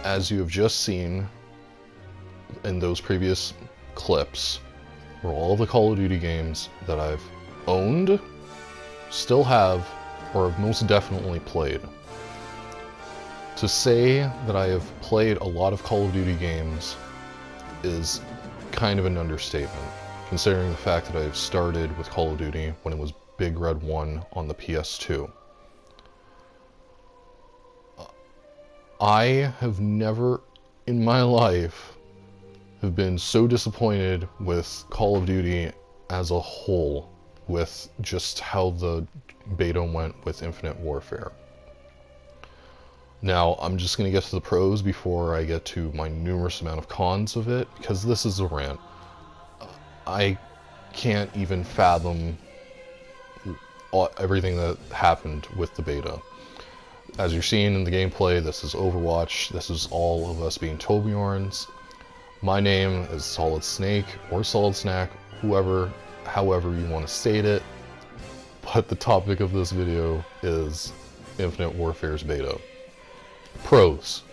as you have just seen in those previous clips, were all the Call of Duty games that I've owned, still have, or have most definitely played. To say that I have played a lot of Call of Duty games is kind of an understatement, considering the fact that I've started with Call of Duty when it was Big Red 1 on the PS2. I have never in my life have been so disappointed with Call of Duty as a whole, with just how the beta went with Infinite Warfare. Now, I'm just going to get to the pros before I get to my numerous amount of cons of it, because this is a rant. I can't even fathom everything that happened with the beta. As you're seeing in the gameplay, this is Overwatch. This is all of us being Torbjorns. My name is Solid Snake, or Solid Snack, however you want to state it. But the topic of this video is Infinite Warfare's beta. Pros.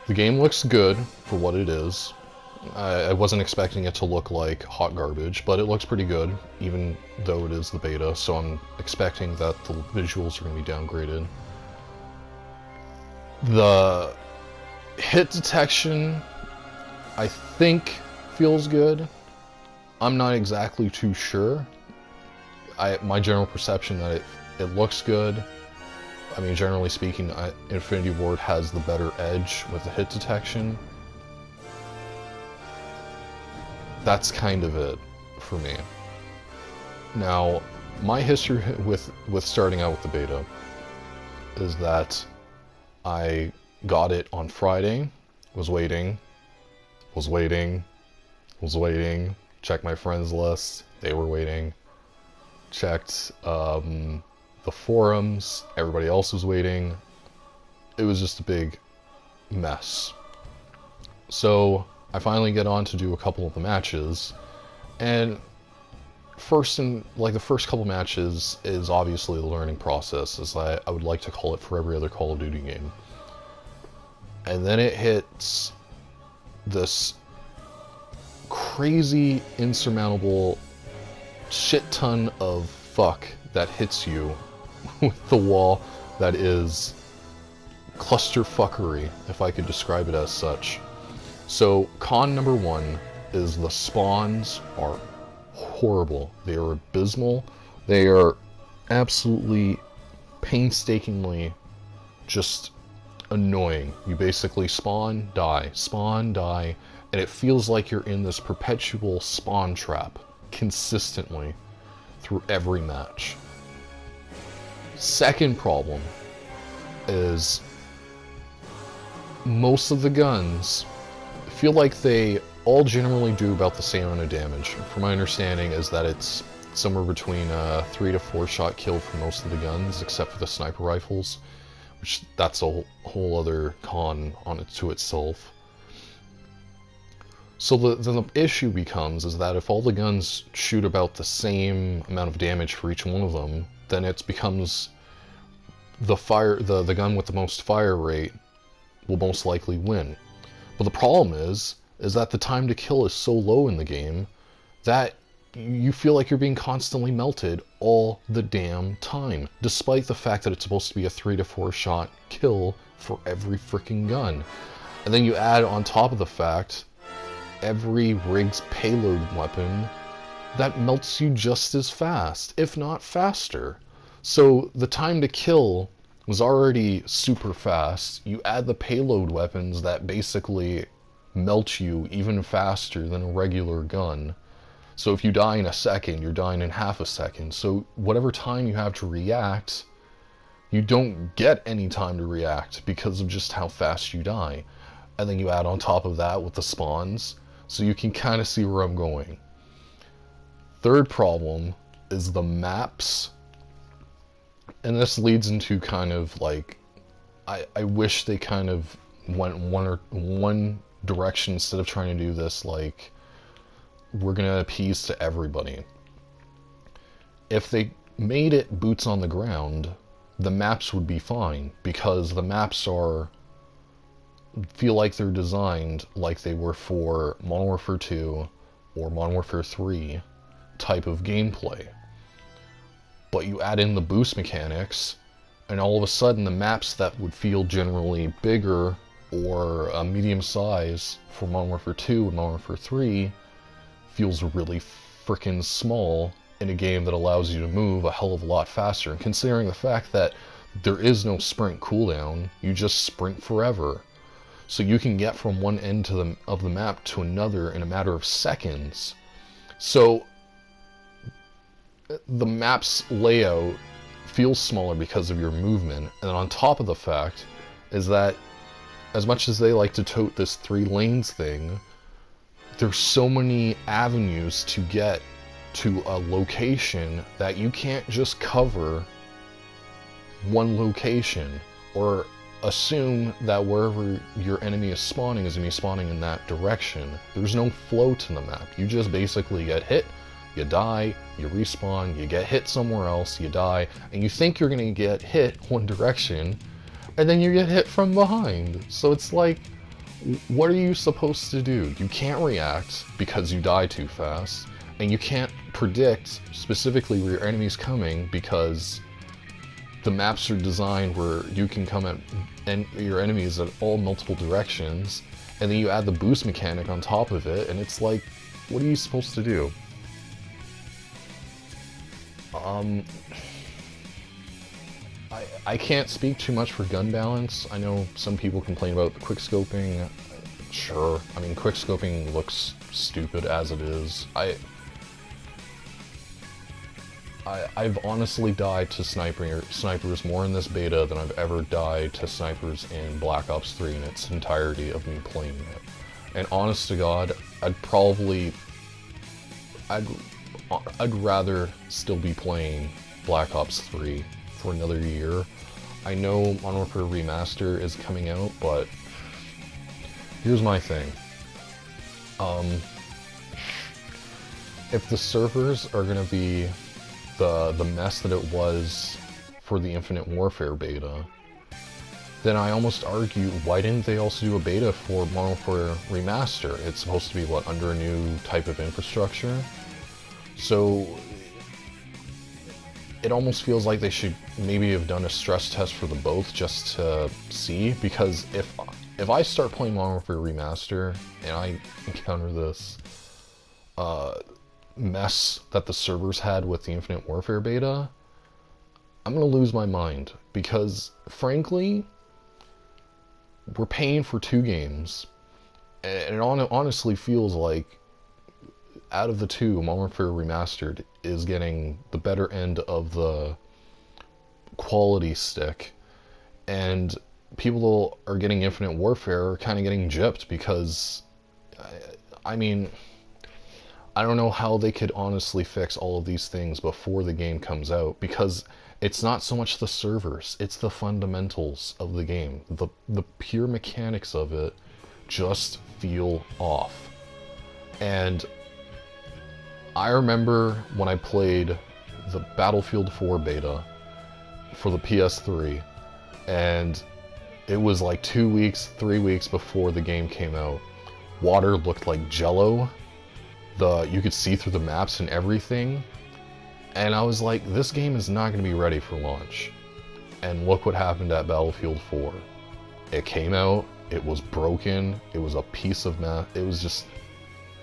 The game looks good for what it is. I wasn't expecting it to look like hot garbage, but it looks pretty good, even though it is the beta, so I'm expecting that the visuals are going to be downgraded. The hit detection, I think, feels good. I'm not exactly too sure. My general perception that it looks good. I mean, generally speaking, Infinity Ward has the better edge with the hit detection. That's kind of it for me. Now, my history with starting out with the beta is that I got it on Friday, was waiting, checked my friends list, they were waiting, checked the forums, everybody else was waiting. It was just a big mess. So I finally get on to do a couple of the matches, and the first couple matches is obviously the learning process, as I would like to call it for every other Call of Duty game. And then it hits this crazy, insurmountable shit ton of fuck that hits you with the wall that is clusterfuckery, if I could describe it as such. So, con number one is the spawns are horrible. They are abysmal. They are absolutely painstakingly just annoying. You basically spawn, die, and it feels like you're in this perpetual spawn trap consistently through every match. Second problem is most of the guns feel like they all generally do about the same amount of damage. From my understanding is that it's somewhere between 3 to 4 shot kill for most of the guns, except for the sniper rifles, which that's a whole other con on it to itself. So the issue becomes is that if all the guns shoot about the same amount of damage for each one of them, then it becomes the gun with the most fire rate will most likely win. But the problem is that the time to kill is so low in the game that you feel like you're being constantly melted all the damn time, despite the fact that it's supposed to be a 3 to 4 shot kill for every freaking gun. And then you add on top of the fact every rig's payload weapon that melts you just as fast, if not faster. So the time to kill was already super fast. You add the payload weapons that basically melt you even faster than a regular gun. So if you die in a second, you're dying in half a second. So whatever time you have to react, you don't get any time to react because of just how fast you die. And then you add on top of that with the spawns, so you can kind of see where I'm going. Third problem is the maps. And this leads into kind of like, I wish they kind of went one direction instead of trying to do this like, we're gonna appease to everybody. If they made it boots on the ground, the maps would be fine, because the maps are feel like they're designed like they were for Modern Warfare 2 or Modern Warfare 3 type of gameplay. But you add in the boost mechanics, and all of a sudden the maps that would feel generally bigger or a medium size for Modern Warfare 2 and Modern Warfare 3 feels really freaking small in a game that allows you to move a hell of a lot faster. And considering the fact that there is no sprint cooldown, you just sprint forever. So you can get from one end of the map to another in a matter of seconds. So the map's layout feels smaller because of your movement. And on top of the fact is that as much as they like to tote this 3 lanes thing, there's so many avenues to get to a location that you can't just cover one location or assume that wherever your enemy is spawning is going to be spawning in that direction. There's no flow to the map. You just basically get hit, you die, you respawn, you get hit somewhere else, you die, and you think you're going to get hit one direction, and then you get hit from behind. So it's like, what are you supposed to do? You can't react because you die too fast, and you can't predict specifically where your enemy's coming because the maps are designed where you can come at your enemies at all multiple directions, and then you add the boost mechanic on top of it, and it's like, what are you supposed to do? I can't speak too much for gun balance. I know some people complain about the quickscoping. Sure, I mean, quickscoping looks stupid as it is. I've honestly died to snipers more in this beta than I've ever died to snipers in Black Ops 3 in its entirety of me playing it. And honest to God, I'd rather still be playing Black Ops 3 for another year. I know Modern Warfare Remaster is coming out, but here's my thing. If the servers are gonna be the mess that it was for the Infinite Warfare beta, then I almost argue, why didn't they also do a beta for Modern Warfare Remaster? It's supposed to be, what, under a new type of infrastructure? So it almost feels like they should maybe have done a stress test for the both just to see, because if I start playing Modern Warfare Remaster and I encounter this mess that the servers had with the Infinite Warfare beta, I'm gonna lose my mind, because frankly, we're paying for 2 games, and it honestly feels like out of the 2, Modern Warfare Remastered is getting the better end of the quality stick, and people are getting Infinite Warfare are kind of getting gypped because, I mean, I don't know how they could honestly fix all of these things before the game comes out, because it's not so much the servers, it's the fundamentals of the game. The pure mechanics of it just feel off. And I remember when I played the Battlefield 4 beta for the PS3, and it was like 2 weeks, 3 weeks before the game came out. Water looked like Jello. You could see through the maps and everything. And I was like, this game is not going to be ready for launch. And look what happened at Battlefield 4. It came out, it was broken, it was a piece of mess. It was just,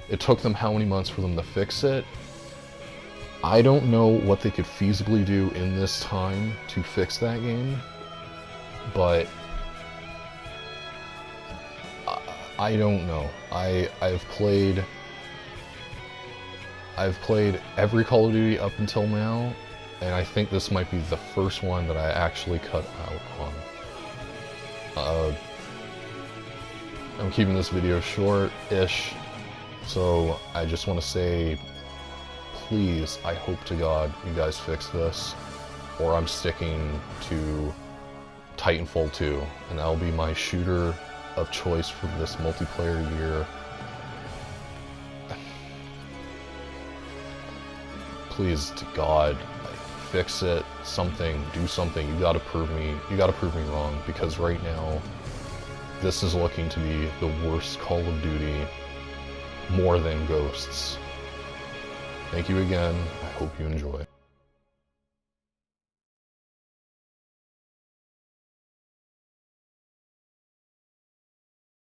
it took them how many months for them to fix it? I don't know what they could feasibly do in this time to fix that game, but I don't know. I've played every Call of Duty up until now, and I think this might be the first one that I actually cut out on. I'm keeping this video short-ish, so I just want to say, please, I hope to God you guys fix this, or I'm sticking to Titanfall 2, and that'll be my shooter of choice for this multiplayer year. Please, to God, fix it, something, do something. You gotta prove me wrong, because right now, this is looking to be the worst Call of Duty, more than Ghosts. Thank you again. I hope you enjoy.